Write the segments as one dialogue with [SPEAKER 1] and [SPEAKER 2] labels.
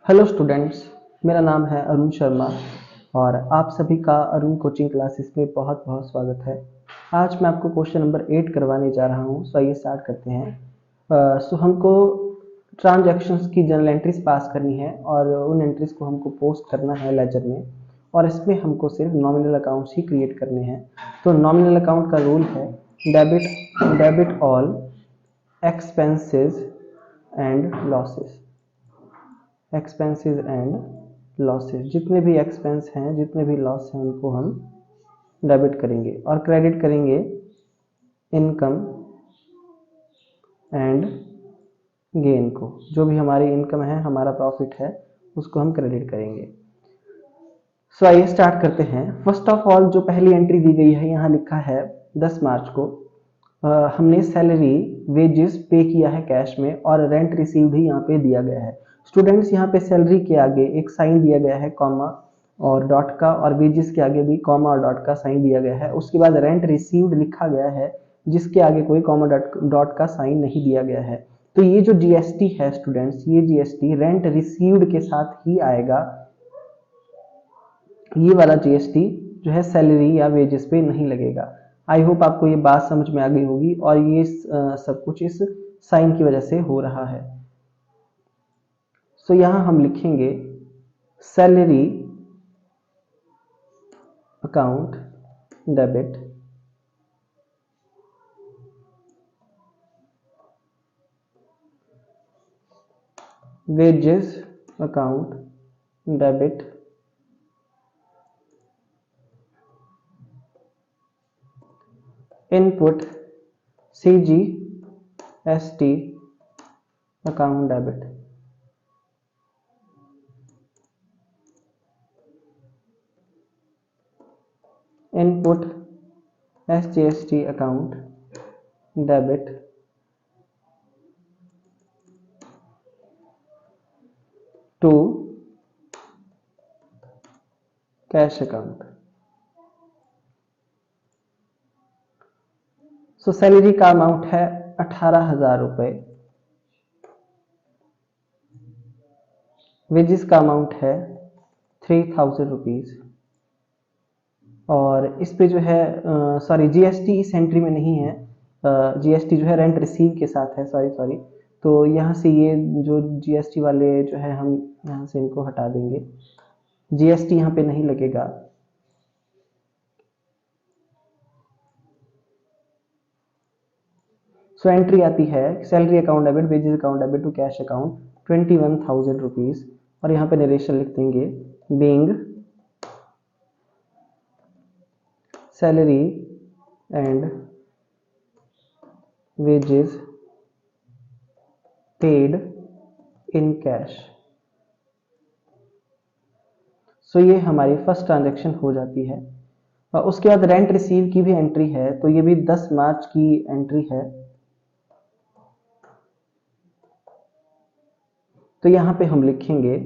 [SPEAKER 1] Hello students, मेरा नाम है अरुण शर्मा और आप सभी का अरुण कोचिंग क्लासेस में बहुत बहुत स्वागत है। आज मैं आपको क्वेश्चन नंबर 8 करवाने जा रहा हूँ। सो आइए स्टार्ट करते हैं। हमको ट्रांजैक्शंस की जर्नल एंट्रीज पास करनी है और उन एंट्रीज को हमको पोस्ट करना है लेजर में, और इसमें हमको सिर्फ नॉमिनल अकाउंट्स ही क्रिएट करने हैं। तो नॉमिनल अकाउंट का रूल है debit all expenses and losses. Expenses and losses, जितने भी एक्सपेंस हैं, जितने भी लॉस हैं, उनको हम डेबिट करेंगे और क्रेडिट करेंगे इनकम एंड गेन को। जो भी हमारी इनकम है, हमारा प्रॉफिट है, उसको हम क्रेडिट करेंगे। सो आइए स्टार्ट करते हैं। फर्स्ट ऑफ ऑल जो पहली एंट्री दी गई है, यहाँ लिखा है 10 मार्च को हमने सैलरी वेजेस पे किया है कैश में, और रेंट रिसीव भी यहाँ पे दिया गया है। स्टूडेंट्स, यहाँ पे सैलरी के आगे एक साइन दिया गया है कॉमा और डॉट का, और वेजेस के आगे भी कॉमा और डॉट का साइन दिया गया है। उसके बाद रेंट रिसीव्ड लिखा गया है, जिसके आगे कोई कॉमा डॉट का साइन नहीं दिया गया है। तो ये जो जीएसटी है स्टूडेंट्स, ये जीएसटी रेंट रिसीव्ड के साथ ही आएगा। ये वाला जीएसटी जो है सैलरी या वेजेस पे नहीं लगेगा। आई होप आपको ये बात समझ में आ गई होगी, और ये सब कुछ इस साइन की वजह से हो रहा है। सो यहां हम लिखेंगे salary account debit, wages account debit, input CGST account debit. Input SGST account debit to cash account. So salary का अमाउंट है 18,000 रुपए, वेजेस का अमाउंट है 3,000 रुपीज, और इस पे जो है सॉरी जीएसटी इस एंट्री में नहीं है। जीएसटी जो है रेंट रिसीव के साथ है। सॉरी, तो यहाँ से ये जो जीएसटी वाले जो है, हम यहाँ से इनको हटा देंगे। जीएसटी यहाँ पे नहीं लगेगा। सो एंट्री आती है salary account debit, wages account debit to cash account 21,000 rupees, और यहाँ पे नरेशन लिख देंगे being salary and wages paid in cash। So ये हमारी फर्स्ट ट्रांजैक्शन हो जाती है। और उसके बाद रेंट रिसीव की भी एंट्री है, तो ये भी 10 मार्च की एंट्री है। तो यहाँ पे हम लिखेंगे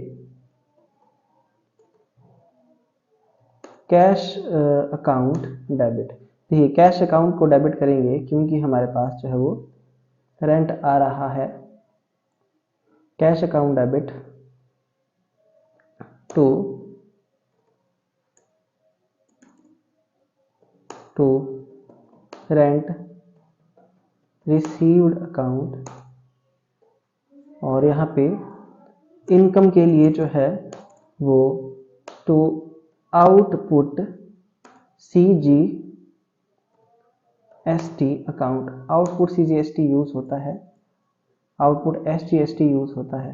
[SPEAKER 1] कैश अकाउंट डेबिट। देखिए, कैश अकाउंट को डेबिट करेंगे क्योंकि हमारे पास जो है वो रेंट आ रहा है। Cash account debit to rent received account, और यहाँ पे इनकम के लिए जो है वो to output CGST account. Output CGST use होता है, आउटपुट एसजीएसटी यूज होता है।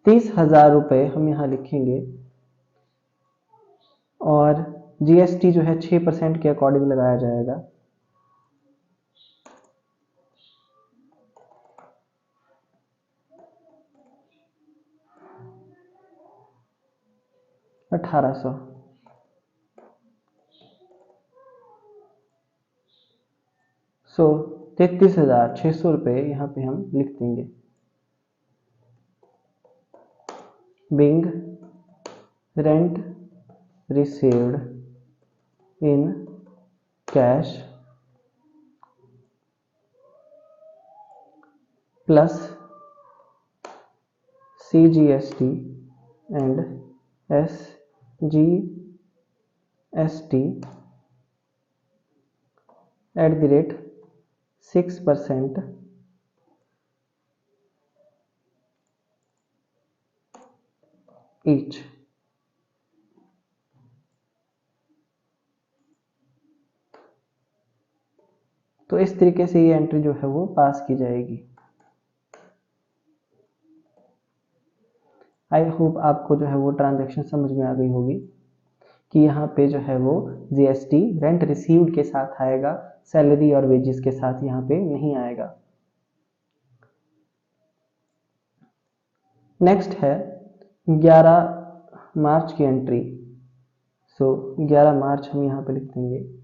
[SPEAKER 1] ₹30,000 हम यहाँ लिखेंगे, और जीएसटी जो है 6% के अकॉर्डिंग लगाया जाएगा। ₹1,800। सो 33,600 रुपये यहाँ पे हम लिख देंगे। being rent received in cash plus CGST and SGST @6% each. तो इस तरीके से ये एंट्री जो है वो पास की जाएगी। आई होप आपको जो है वो ट्रांजैक्शन समझ में आ गई होगी कि यहाँ पे जो है वो GST रेंट रिसीव्ड के साथ आएगा, सैलरी और वेजेस के साथ यहाँ पे नहीं आएगा। नेक्स्ट है 11 मार्च की एंट्री। सो 11 मार्च हम यहाँ पे लिख देंगे।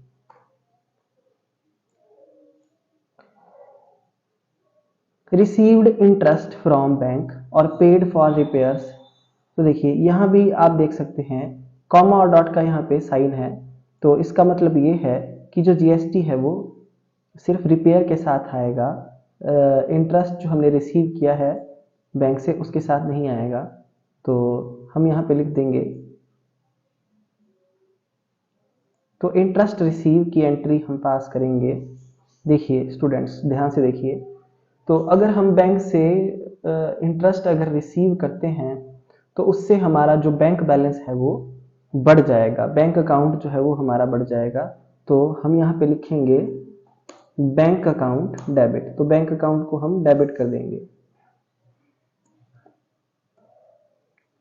[SPEAKER 1] रिसीव्ड इंटरेस्ट फ्रॉम बैंक और पेड फॉर रिपेयर्स। तो देखिए यहाँ भी आप देख सकते हैं कॉमा और डॉट का यहाँ पे साइन है, तो इसका मतलब ये है कि जो GST है वो सिर्फ रिपेयर के साथ आएगा, इंटरेस्ट जो हमने रिसीव किया है बैंक से उसके साथ नहीं आएगा। तो हम यहाँ पे लिख देंगे, तो इंटरेस्ट रिसीव की एंट्री हम पास करेंगे। देखिए स्टूडेंट्स ध्यान से देखिए, तो अगर हम बैंक से इंटरेस्ट अगर रिसीव करते हैं तो उससे हमारा जो बैंक बैलेंस है वो बढ़ जाएगा, बैंक अकाउंट जो है वो हमारा बढ़ जाएगा। तो हम यहाँ पे लिखेंगे बैंक अकाउंट डेबिट, तो बैंक अकाउंट को हम डेबिट कर देंगे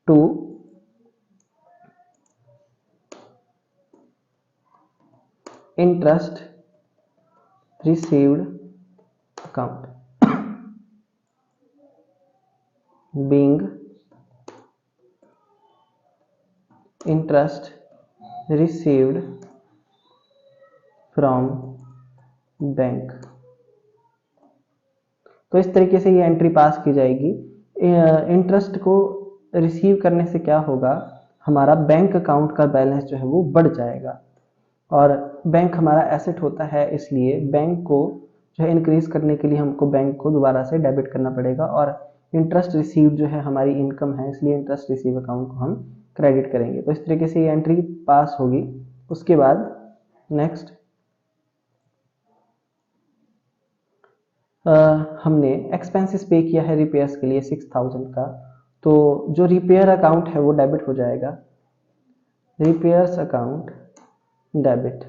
[SPEAKER 1] to interest received account being interest received from bank. तो इस तरीके से ये एंट्री पास की जाएगी। इंटरेस्ट को रिसीव करने से क्या होगा, हमारा बैंक अकाउंट का बैलेंस जो है वो बढ़ जाएगा, और बैंक हमारा एसेट होता है, इसलिए बैंक को जो है इंक्रीज करने के लिए हमको बैंक को दोबारा से डेबिट करना पड़ेगा, और इंटरेस्ट रिसीव जो है हमारी इनकम है, इसलिए इंटरेस्ट रिसीव अकाउंट को हम क्रेडिट करेंगे। तो इस तरीके से ये एंट्री पास होगी। उसके बाद नेक्स्ट हमने एक्सपेंसेस पे किया है रिपेयर्स के लिए 6000 का, तो जो रिपेयर अकाउंट है वो डेबिट हो जाएगा, रिपेयर्स अकाउंट डेबिट।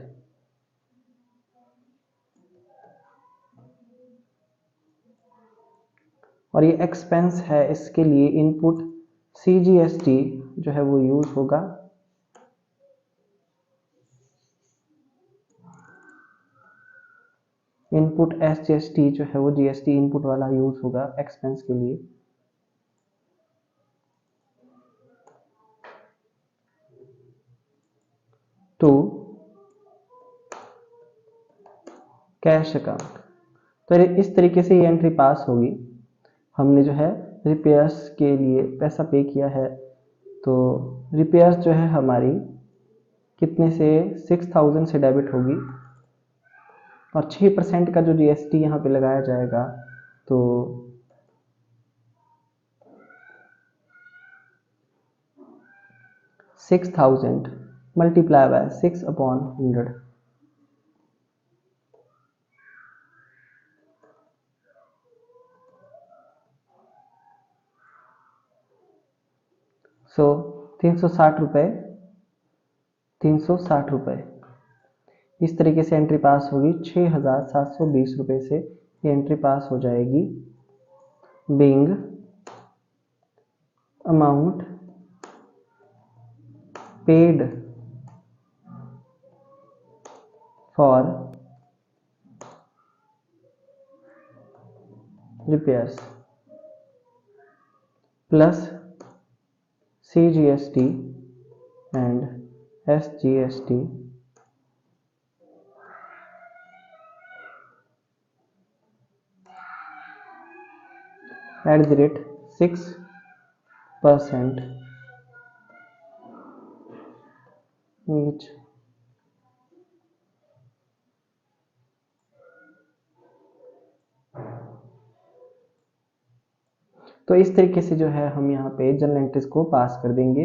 [SPEAKER 1] और ये एक्सपेंस है, इसके लिए इनपुट CGST जो है वो यूज होगा, इनपुट SGST जो है वो GST इनपुट वाला यूज होगा एक्सपेंस के लिए। To cash account. तो इस तरीके से ये एंट्री पास होगी। हमने जो है रिपेयर्स के लिए पैसा पे किया है, तो रिपेयर्स जो है हमारी कितने से 6000 से डेबिट होगी, और 6% का जो GST यहाँ पे लगाया जाएगा, तो 6000 मल्टीप्लाई बाय 6/100। सो 360 रुपये, 360 रुपये। इस तरीके से एंट्री पास होगी। 6720 रुपये से ये एंट्री पास हो जाएगी। Being amount paid for repairs plus CGST and SGST @6% each। तो इस तरीके से जो है हम यहाँ पे जनरल एंट्रीज को पास कर देंगे।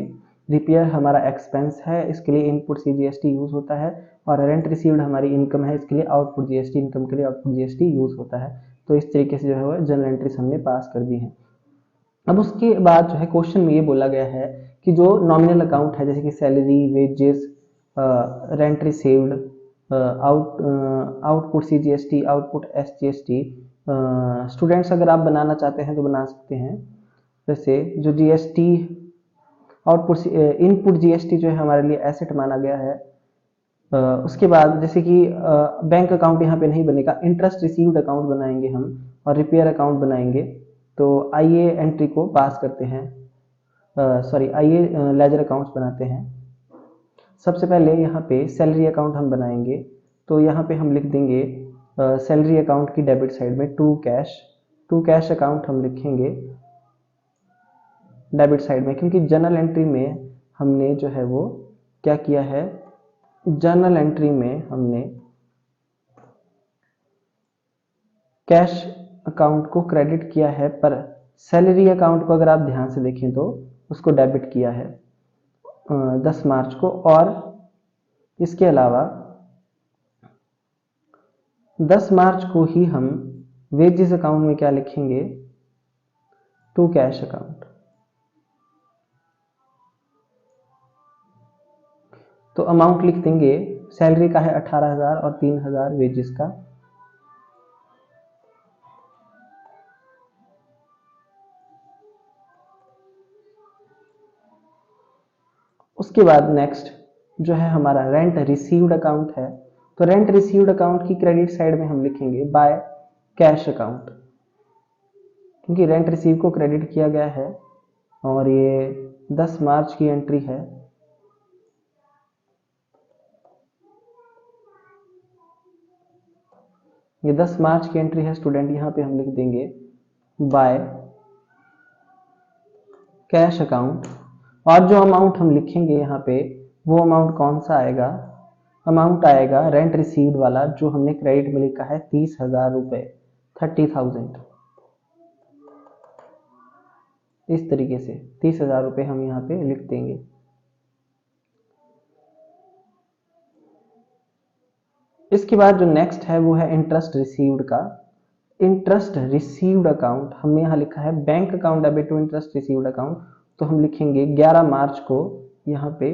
[SPEAKER 1] रिपेयर हमारा एक्सपेंस है, इसके लिए इनपुट CGST यूज होता है, और रेंट रिसीव्ड हमारी इनकम है, इसके लिए आउटपुट GST, इनकम के लिए आउटपुट GST यूज होता है। तो इस तरीके से जो है वो जनरल एंट्रीज हमने पास कर दी है। अब उसके बाद जो है क्वेश्चन में ये बोला गया है कि जो नॉमिनल अकाउंट है, जैसे कि salary, wages, rent received, output CGST, output SGST, students अगर आप बनाना चाहते हैं तो बना सकते हैं। जैसे जो GST आउटपुट इनपुट GST जो है हमारे लिए एसेट माना गया है। उसके बाद जैसे कि बैंक अकाउंट यहाँ पे नहीं बनेगा, इंटरेस्ट रिसीव्ड अकाउंट बनाएंगे हम और रिपेयर अकाउंट बनाएंगे। तो आइए एंट्री को पास करते हैं, आइए लेजर अकाउंट्स बनाते हैं। सबसे पहले यहाँ पे सैलरी अकाउंट हम बनाएंगे, तो यहाँ पे हम लिख देंगे सैलरी अकाउंट की डेबिट साइड में टू कैश अकाउंट हम लिखेंगे डेबिट साइड में, क्योंकि जनरल एंट्री में हमने जो है वो क्या किया है, जनरल एंट्री में हमने कैश अकाउंट को क्रेडिट किया है, पर सैलरी अकाउंट को अगर आप ध्यान से देखें तो उसको डेबिट किया है 10 मार्च को। और इसके अलावा 10 मार्च को ही हम वेजेस अकाउंट में क्या लिखेंगे, टू कैश अकाउंट। तो अमाउंट लिख देंगे, सैलरी का है 18,000 और 3,000 वेजेस का। उसके बाद नेक्स्ट जो है हमारा रेंट रिसीव्ड अकाउंट है, तो रेंट रिसीव्ड अकाउंट की क्रेडिट साइड में हम लिखेंगे बाय कैश अकाउंट, क्योंकि रेंट रिसीव को क्रेडिट किया गया है और ये 10 मार्च की एंट्री है। ये 10 मार्च की एंट्री है स्टूडेंट, यहाँ पे हम लिख देंगे बाय कैश अकाउंट। और जो अमाउंट हम लिखेंगे यहाँ पे वो अमाउंट कौन सा आएगा, अमाउंट आएगा रेंट रिसीव्ड वाला, जो हमने क्रेडिट में लिखा है 30,000 रुपए, 30,000। इस तरीके से 30,000 रुपए हम यहाँ पे लिख देंगे। इसके बाद जो नेक्स्ट है वो है इंटरेस्ट रिसीव्ड का। इंटरेस्ट रिसीव्ड अकाउंट हमने यहाँ लिखा है bank account debit to interest received account, तो हम लिखेंगे 11 मार्च को यहाँ पे,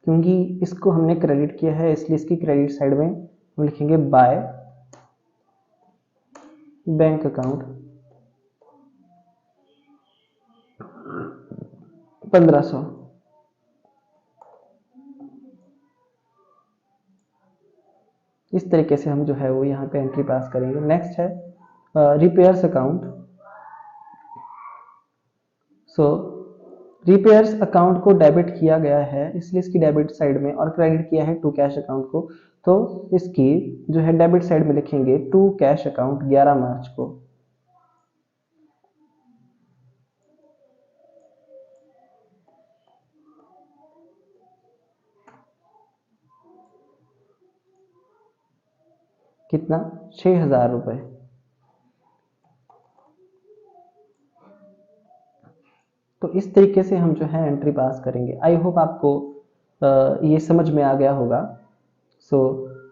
[SPEAKER 1] क्योंकि इसको हमने क्रेडिट किया है इसलिए इसकी क्रेडिट साइड में हम लिखेंगे बाय बैंक अकाउंट 1500। इस तरीके से हम जो है वो यहाँ पे एंट्री पास करेंगे। नेक्स्ट है रिपेयर्स अकाउंट। सो रिपेयर्स अकाउंट को डेबिट किया गया है इसलिए इसकी डेबिट साइड में, और क्रेडिट किया है टू कैश अकाउंट को, तो इसकी जो है डेबिट साइड में लिखेंगे टू कैश अकाउंट 11 मार्च को। कितना, 6,000 रुपए। तो इस तरीके से हम जो है एंट्री पास करेंगे। आई होप आपको ये समझ में आ गया होगा। सो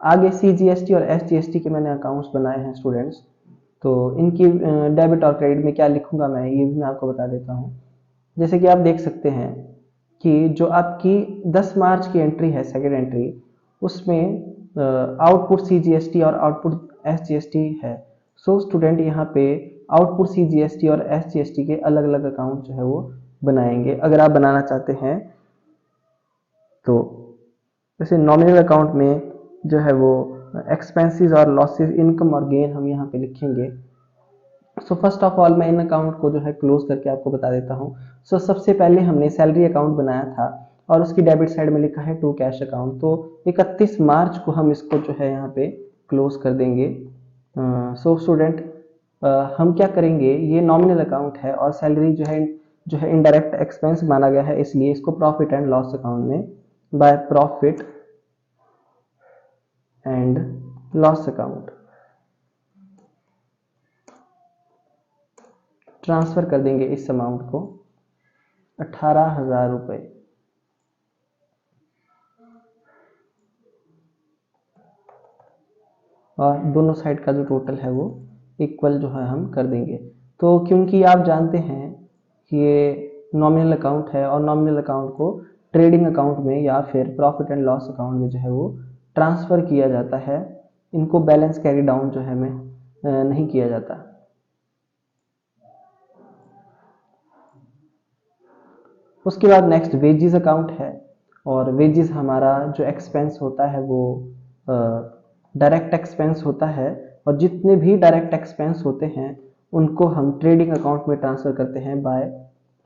[SPEAKER 1] आगे CGST और SGST के मैंने अकाउंट्स बनाए हैं स्टूडेंट्स, तो इनकी डेबिट और क्रेडिट में क्या लिखूंगा मैं, ये भी मैं आपको बता देता हूँ। जैसे कि आप देख सकते हैं कि जो आपकी 10 मार्च की एंट्री है, सेकेंड एंट्री, उसमें आउटपुट CGST और आउटपुट SGST है। सो स्टूडेंट यहाँ पे आउटपुट CGST और SGST के अलग अलग अकाउंट जो है वो बनाएंगे अगर आप बनाना चाहते हैं तो। जैसे नॉमिनल अकाउंट में जो है वो एक्सपेंसेस और लॉसेस, इनकम और गेन हम यहाँ पे लिखेंगे। सो फर्स्ट ऑफ ऑल मैं इन अकाउंट को जो है क्लोज करके आपको बता देता हूँ। सो सबसे पहले हमने सैलरी अकाउंट बनाया था और उसकी डेबिट साइड में लिखा है टू कैश अकाउंट, तो 31 मार्च को हम इसको जो है यहाँ पे क्लोज कर देंगे। सो स्टूडेंट हम क्या करेंगे, ये नॉमिनल अकाउंट है और सैलरी जो है इनडायरेक्ट एक्सपेंस माना गया है, इसलिए इसको प्रॉफिट एंड लॉस अकाउंट में by profit and loss account transfer कर देंगे इस अमाउंट को 18,000 रुपए। और दोनों साइड का जो टोटल है वो इक्वल जो है हम कर देंगे। तो क्योंकि आप जानते हैं कि ये नॉमिनल अकाउंट है और नॉमिनल अकाउंट को ट्रेडिंग अकाउंट में या फिर प्रॉफिट एंड लॉस अकाउंट में जो है वो ट्रांसफर किया जाता है, इनको बैलेंस कैरी डाउन जो है में नहीं किया जाता। उसके बाद नेक्स्ट वेजेस अकाउंट है, और वेजेस हमारा जो एक्सपेंस होता है वो डायरेक्ट एक्सपेंस होता है, और जितने भी डायरेक्ट एक्सपेंस होते हैं उनको हम ट्रेडिंग अकाउंट में ट्रांसफर करते हैं बाय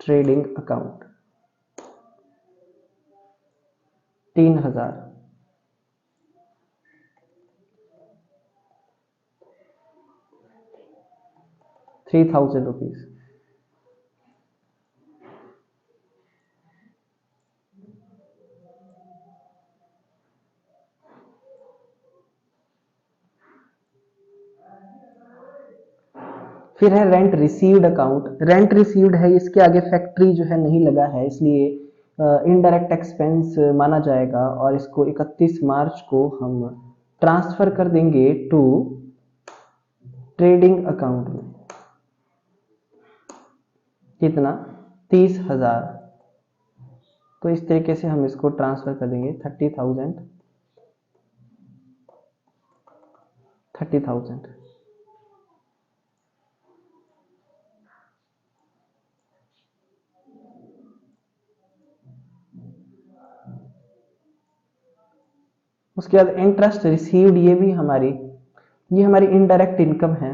[SPEAKER 1] ट्रेडिंग अकाउंट। 3,000। 3,000 रुपीज। फिर है rent received account. Rent received है, इसके आगे फैक्ट्री जो है नहीं लगा है, इसलिए इनडायरेक्ट एक्सपेंस माना जाएगा, और इसको 31 मार्च को हम ट्रांसफर कर देंगे टू ट्रेडिंग अकाउंट में। कितना? 30,000। तो इस तरीके से हम इसको ट्रांसफर कर देंगे 30,000। उसके बाद इंटरेस्ट रिसीव्ड, ये हमारी इनडायरेक्ट इनकम है।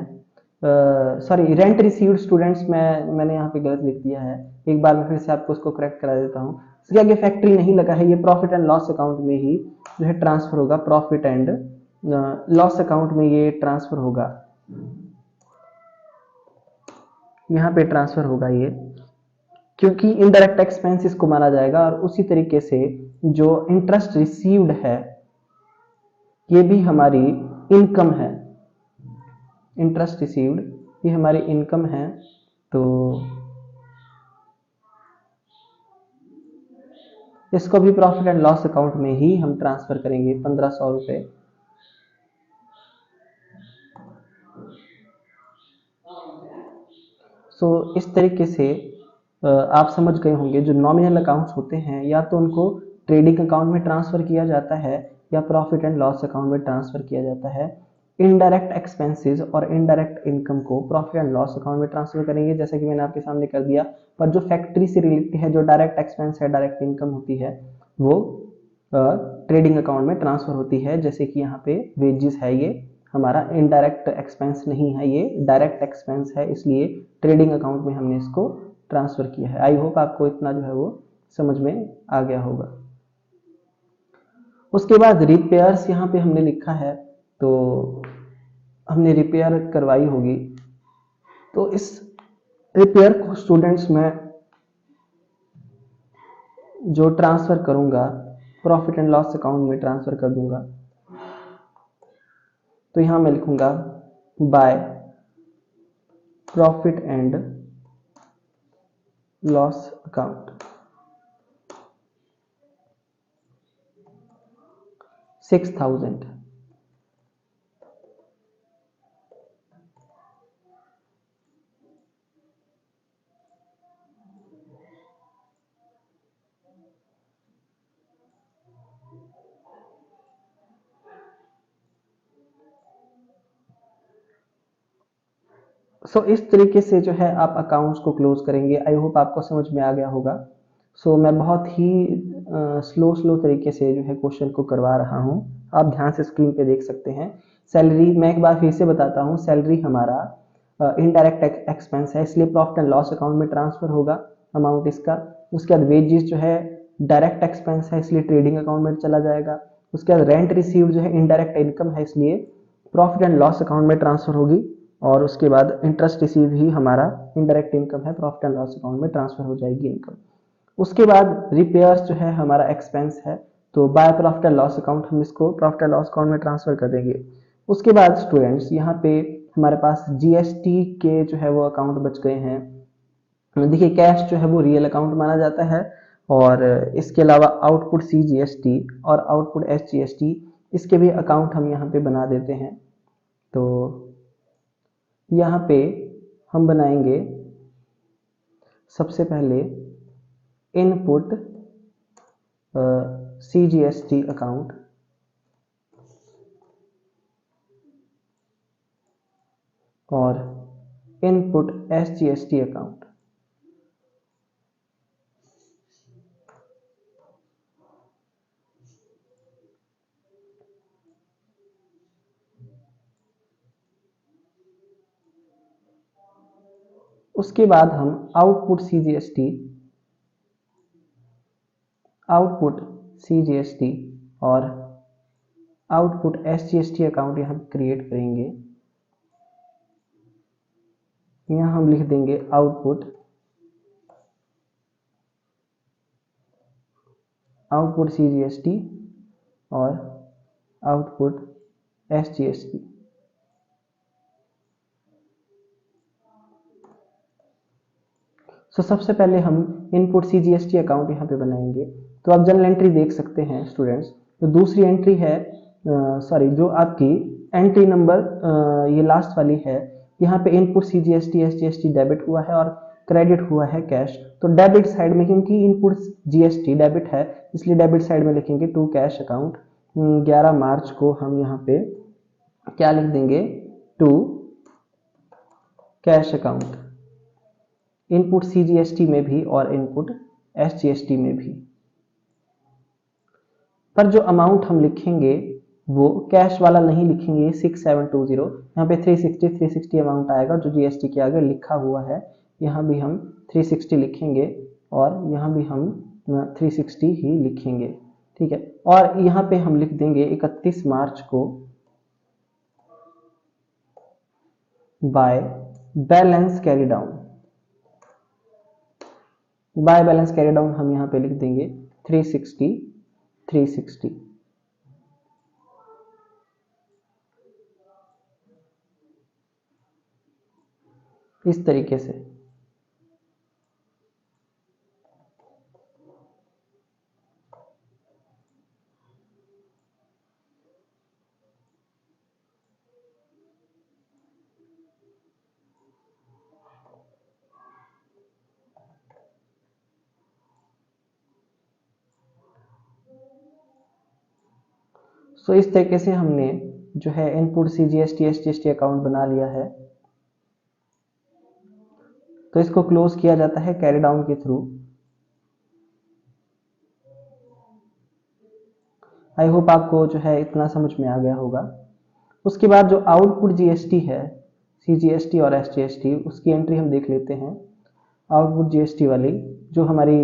[SPEAKER 1] सॉरी, रेंट रिसीव्ड स्टूडेंट्स, मैंने यहाँ पे गलत लिख दिया है, एक बार मैं फिर से आपको उसको करेक्ट करा देता हूँ। इसके आगे फैक्ट्री नहीं लगा है, ये प्रॉफिट एंड लॉस अकाउंट में ही जो है ट्रांसफर होगा, प्रॉफिट एंड लॉस अकाउंट में ये ट्रांसफर होगा, यहाँ पे ट्रांसफर होगा ये, क्योंकि इनडायरेक्ट एक्सपेंस इसको माना जाएगा। और उसी तरीके से जो इंटरेस्ट रिसीव्ड है ये भी हमारी इनकम है। इंटरेस्ट रिसीव्ड ये हमारी इनकम है, तो इसको भी प्रॉफिट एंड लॉस अकाउंट में ही हम ट्रांसफर करेंगे 1,500 रुपए। सो इस तरीके से आप समझ गए होंगे, जो नॉमिनल अकाउंट्स होते हैं या तो उनको ट्रेडिंग अकाउंट में ट्रांसफर किया जाता है या प्रॉफिट एंड लॉस अकाउंट में ट्रांसफर किया जाता है। इनडायरेक्ट एक्सपेंसेस और इनडायरेक्ट इनकम को प्रॉफिट एंड लॉस अकाउंट में ट्रांसफर करेंगे, जैसे कि मैंने आपके सामने कर दिया। पर जो फैक्ट्री से रिलेटेड है, जो डायरेक्ट एक्सपेंस है, डायरेक्ट इनकम होती है, वो ट्रेडिंग अकाउंट में ट्रांसफर होती है। जैसे कि यहाँ पे वेजेस है, ये हमारा इनडायरेक्ट एक्सपेंस नहीं है, ये डायरेक्ट एक्सपेंस है, इसलिए ट्रेडिंग अकाउंट में हमने इसको ट्रांसफर किया है। आई होप आपको इतना जो है वो समझ में आ गया होगा। उसके बाद रिपेयर्स यहाँ पे हमने लिखा है, तो हमने रिपेयर करवाई होगी, तो इस रिपेयर को स्टूडेंट्स में जो ट्रांसफर करूंगा प्रॉफिट एंड लॉस अकाउंट में ट्रांसफर कर दूंगा। तो यहां मैं लिखूंगा by profit and loss account 6,000। सो इस तरीके से जो है आप अकाउंट्स को क्लोज करेंगे। आई होप आपको समझ में आ गया होगा। सो मैं बहुत ही स्लो तरीके से जो है क्वेश्चन को करवा रहा हूँ, आप ध्यान से स्क्रीन पे देख सकते हैं। सैलरी, मैं एक बार फिर से बताता हूँ, सैलरी हमारा इनडायरेक्ट एक्सपेंस है, इसलिए प्रॉफिट एंड लॉस अकाउंट में ट्रांसफर होगा अमाउंट इसका। उसके बाद वेजेस जो है डायरेक्ट एक्सपेंस है, इसलिए ट्रेडिंग अकाउंट में चला जाएगा। उसके बाद रेंट रिसीव जो है इनडायरेक्ट इनकम है, इसलिए प्रॉफिट एंड लॉस अकाउंट में ट्रांसफर होगी। और उसके बाद इंटरेस्ट रिसीव ही हमारा इनडायरेक्ट इनकम है, प्रॉफिट एंड लॉस अकाउंट में ट्रांसफर हो जाएगी इनकम। उसके बाद रिपेयर्स जो है हमारा एक्सपेंस है, तो by profit and loss account हम इसको प्रॉफिट एंड लॉस अकाउंट में ट्रांसफर कर देंगे। उसके बाद स्टूडेंट्स यहाँ पे हमारे पास जीएसटी के जो है वो अकाउंट बच गए हैं। देखिए कैश जो है वो रियल अकाउंट माना जाता है, और इसके अलावा आउटपुट सीजीएसटी और आउटपुट एसजीएसटी इसके भी अकाउंट हम यहाँ पे बना देते हैं। तो यहाँ पे हम बनाएंगे सबसे पहले इनपुट सीजीएसटी अकाउंट और इनपुट एसजीएसटी अकाउंट। उसके बाद हम आउटपुट सीजीएसटी और आउटपुट एसजीएसटी अकाउंट यहाँ क्रिएट करेंगे। यहाँ हम लिख देंगे आउटपुट सीजीएसटी और आउटपुट एसजीएसटी। सबसे पहले हम इनपुट सीजीएसटी अकाउंट यहाँ पे बनाएंगे। तो आप जनरल एंट्री देख सकते हैं स्टूडेंट्स। तो दूसरी एंट्री है, सॉरी जो आपकी एंट्री नंबर ये लास्ट वाली है, यहाँ पे इनपुट सीजीएसटी एसजीएसटी डेबिट हुआ है और क्रेडिट हुआ है कैश। तो डेबिट साइड में, क्योंकि इनपुट जीएसटी डेबिट है इसलिए डेबिट साइड में लिखेंगे टू कैश अकाउंट। 11 मार्च को हम यहाँ पे क्या लिख देंगे, to cash account, input CGST में भी और इनपुट एसजीएसटी में भी। पर जो अमाउंट हम लिखेंगे वो कैश वाला नहीं लिखेंगे 6720, यहाँ पे 360 अमाउंट आएगा जो जीएसटी के आगे लिखा हुआ है। यहाँ भी हम 360 लिखेंगे और यहाँ भी हम 360 ही लिखेंगे, ठीक है। और यहाँ पे हम लिख देंगे 31 मार्च को by balance carry down. By balance carry down हम यहाँ पे लिख देंगे 360। इस तरीके से। इस तरीके से हमने जो है इनपुट सीजीएसटी एसजीएसटी अकाउंट बना लिया है। तो इसको क्लोज किया जाता है कैरी डाउन के थ्रू। आई होप आपको जो है इतना समझ में आ गया होगा। उसके बाद जो आउटपुट जीएसटी है, सीजीएसटी और एसजीएसटी, उसकी एंट्री हम देख लेते हैं। आउटपुट जीएसटी वाली जो हमारी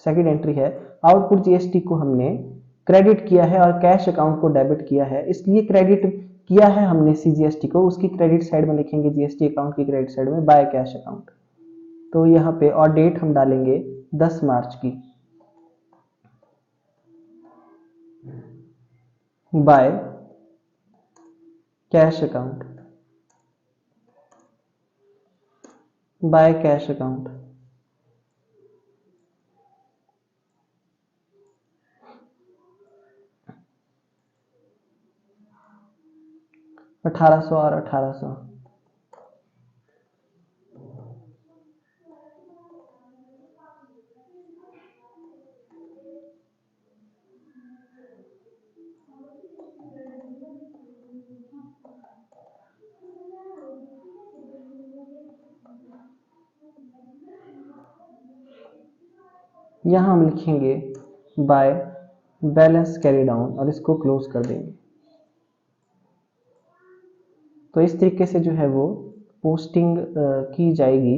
[SPEAKER 1] सेकंड एंट्री है, आउटपुट जीएसटी को हमने क्रेडिट किया है और कैश अकाउंट को डेबिट किया है। इसलिए क्रेडिट किया है हमने सीजीएसटी को, उसकी क्रेडिट साइड में लिखेंगे जीएसटी अकाउंट की क्रेडिट साइड में बाय कैश अकाउंट। तो यहाँ पे और डेट हम डालेंगे 10 मार्च की, by cash account, by cash account. $1800 और 1800। यहाँ हम लिखेंगे बाय बैलेंस कैरी डाउन और इसको क्लोज कर देंगे। तो इस तरीके से जो है वो पोस्टिंग की जाएगी।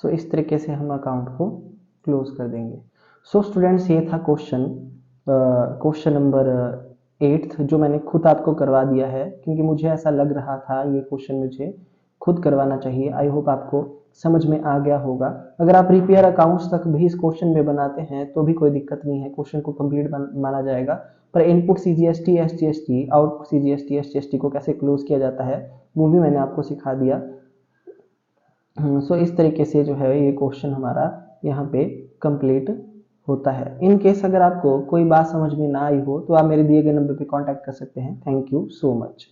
[SPEAKER 1] इस तरीके से हम अकाउंट को क्लोज कर देंगे। स्टूडेंट्स ये था क्वेश्चन नंबर 8th जो मैंने खुद आपको करवा दिया है, क्योंकि मुझे ऐसा लग रहा था ये क्वेश्चन मुझे खुद करवाना चाहिए। आई होप आपको समझ में आ गया होगा। अगर आप रिपेयर अकाउंट्स तक भी इस क्वेश्चन में बनाते हैं तो भी कोई दिक्कत नहीं है, क्वेश्चन को कंप्लीट माना जाएगा। पर input CGST SGST, output CGST SGST को कैसे क्लोज किया जाता है वो भी मैंने आपको सिखा दिया। सो इस तरीके से जो है ये क्वेश्चन हमारा यहाँ पे कंप्लीट होता है। इन केस अगर आपको कोई बात समझ में ना आई हो तो आप मेरे दिए गए नंबर पे कांटेक्ट कर सकते हैं। Thank you so much.